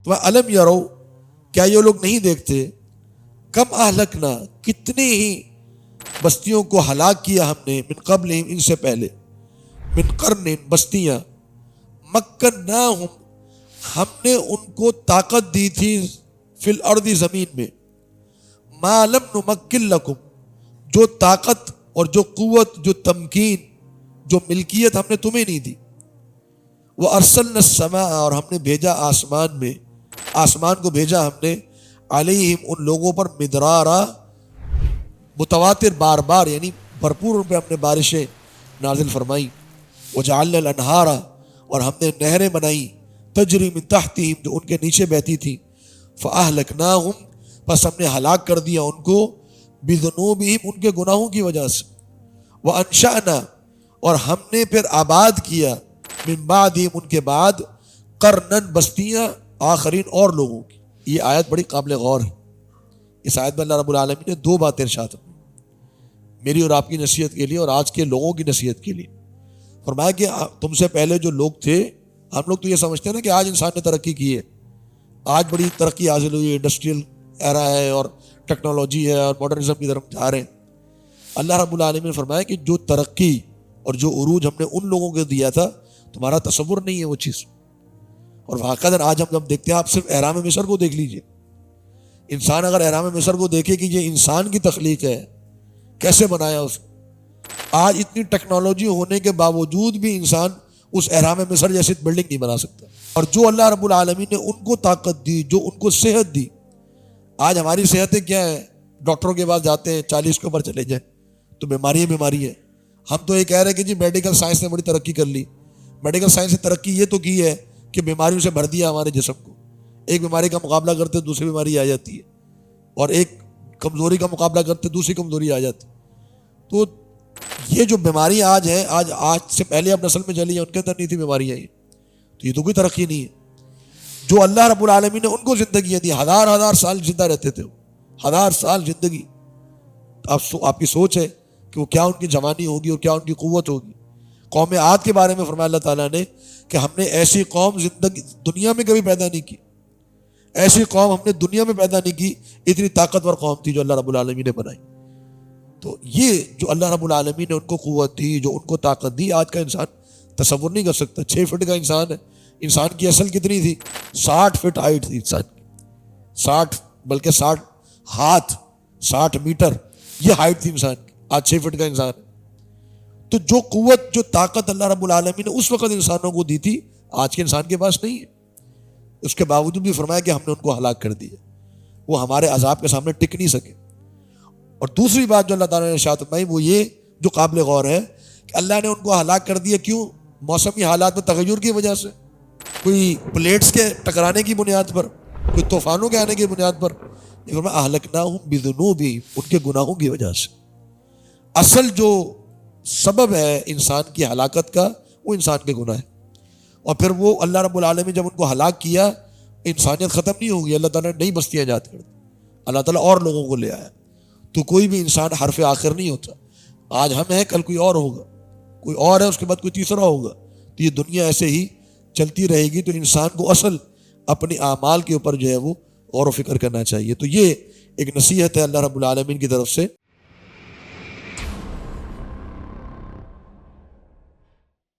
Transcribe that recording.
تو علم یرو، کیا یہ لوگ نہیں دیکھتے، کم اہلکنا، کتنی ہی بستیوں کو ہلاک کیا ہم نے، من قبل، ان سے پہلے، من قرن، بستیاں، مکناہم، ہم نے ان کو طاقت دی تھی، فی الارض، زمین میں، ما لم نمکن لکم، جو طاقت اور جو قوت، جو تمکین، جو ملکیت ہم نے تمہیں نہیں دی، وارسلنا السماء، اور ہم نے بھیجا آسمان میں، آسمان کو بھیجا ہم نے، علیہم، ان لوگوں پر، مدرارا، متواتر، بار بار، یعنی بھرپور ان پہ ہم نے بارشیں نازل فرمائی، وجعلنا الانہارا، اور ہم نے نہریں بنائی، تجری من تحتہم، جو ان کے نیچے بہتی تھی، فاہلکناہم، پس ہم نے ہلاک کر دیا ان کو، بذنوبہم، ان کے گناہوں کی وجہ سے، وانشأنا، اور ہم نے پھر آباد کیا، من بعدہم، ان کے بعد، قرنن، بستیاں، آخرین، اور لوگوں کی۔ یہ آیت بڑی قابل غور ہے۔ اس آیت میں اللہ رب العالمین نے دو باتیں ارشاد فرمائی، میری اور آپ کی نصیحت کے لیے اور آج کے لوگوں کی نصیحت کے لیے۔ فرمایا کہ تم سے پہلے جو لوگ تھے، ہم لوگ تو یہ سمجھتے ہیں نا کہ آج انسان نے ترقی کی ہے، آج بڑی ترقی حاصل ہوئی ہے، انڈسٹریل ایرا ہے اور ٹیکنالوجی ہے اور ماڈرنزم کی طرف جا رہے ہیں۔ اللہ رب العالمین نے فرمایا کہ جو ترقی اور جو عروج ہم نے ان لوگوں کو دیا تھا، تمہارا تصور نہیں ہے وہ چیز۔ اور واقعتاً آج ہم جب دیکھتے ہیں، آپ صرف احرام مصر کو دیکھ لیجئے، انسان اگر احرام مصر کو دیکھے کہ یہ انسان کی تخلیق ہے، کیسے بنایا اس، آج اتنی ٹیکنالوجی ہونے کے باوجود بھی انسان اس احرام مصر جیسی بلڈنگ نہیں بنا سکتا۔ اور جو اللہ رب العالمین نے ان کو طاقت دی، جو ان کو صحت دی، آج ہماری صحتیں کیا ہیں، ڈاکٹروں کے پاس جاتے ہیں 40 کے اوپر چلے جائیں تو بیماری ہے۔ ہم تو یہ کہہ رہے ہیں کہ جی میڈیکل سائنس نے بڑی ترقی کر لی۔ میڈیکل سائنس نے ترقی یہ تو کی ہے کہ بیماریوں سے بھر دیا ہمارے جسم کو، ایک بیماری کا مقابلہ کرتے دوسری بیماری آ جاتی ہے، اور ایک کمزوری کا مقابلہ کرتے دوسری کمزوری آ جاتی۔ تو یہ جو بیماری آج ہے، آج سے پہلے اب نسل میں چلی ہے، ان کے اندر نہیں تھی بیماریاں، یہ تو یہ تو کوئی ترقی نہیں ہے۔ جو اللہ رب العالمین نے ان کو زندگیاں دی، ہزار سال زندہ رہتے تھے، 1000 سال زندگی۔ آپ کی سوچ ہے کہ وہ کیا ان کی جوانی ہوگی اور کیا ان کی قوت ہوگی۔ قوم عاد کے بارے میں فرمایا اللہ تعالیٰ نے کہ ہم نے ایسی قوم زندگی دنیا میں کبھی پیدا نہیں کی، ایسی قوم ہم نے دنیا میں پیدا نہیں کی، اتنی طاقتور قوم تھی جو اللہ رب العالمین نے بنائی۔ تو یہ جو اللہ رب العالمین نے ان کو قوت دی، جو ان کو طاقت دی، آج کا انسان تصور نہیں کر سکتا۔ 6 فٹ کا انسان ہے، انسان کی اصل کتنی تھی؟ 60 فٹ ہائٹ تھی انسان کی، 60 ہاتھ، 60 میٹر، یہ ہائٹ تھی انسان کی، آج 6 فٹ کا انسان ہے۔ تو جو قوت، جو طاقت اللہ رب العالمین نے اس وقت انسانوں کو دی تھی، آج کے انسان کے پاس نہیں ہے۔ اس کے باوجود بھی فرمایا کہ ہم نے ان کو ہلاک کر دیا، وہ ہمارے عذاب کے سامنے ٹک نہیں سکے۔ اور دوسری بات جو اللہ تعالیٰ نے ارشاد فرمائی وہ یہ جو قابل غور ہے کہ اللہ نے ان کو ہلاک کر دیا، کیوں؟ موسمی حالات میں تغیر کی وجہ سے، کوئی پلیٹس کے ٹکرانے کی بنیاد پر، کوئی طوفانوں کے آنے کی بنیاد پر۔ اہلکناہم بذنوبہم، ان کے گناہوں کی وجہ سے۔ اصل جو سبب ہے انسان کی ہلاکت کا وہ انسان کے گناہ ہے۔ اور پھر وہ اللہ رب العالمین جب ان کو ہلاک کیا، انسانیت ختم نہیں ہوگی، اللہ تعالیٰ نے نئی بستیاں ایجاد کر دی، اللہ تعالیٰ اور لوگوں کو لے آیا۔ تو کوئی بھی انسان حرف آخر نہیں ہوتا، آج ہم ہیں کل کوئی اور ہوگا، کوئی اور ہے اس کے بعد کوئی تیسرا ہوگا۔ تو یہ دنیا ایسے ہی چلتی رہے گی۔ تو انسان کو اصل اپنی اعمال کے اوپر جو ہے وہ غور و فکر کرنا چاہیے۔ تو یہ ایک نصیحت ہے اللہ رب العالمین کی طرف سے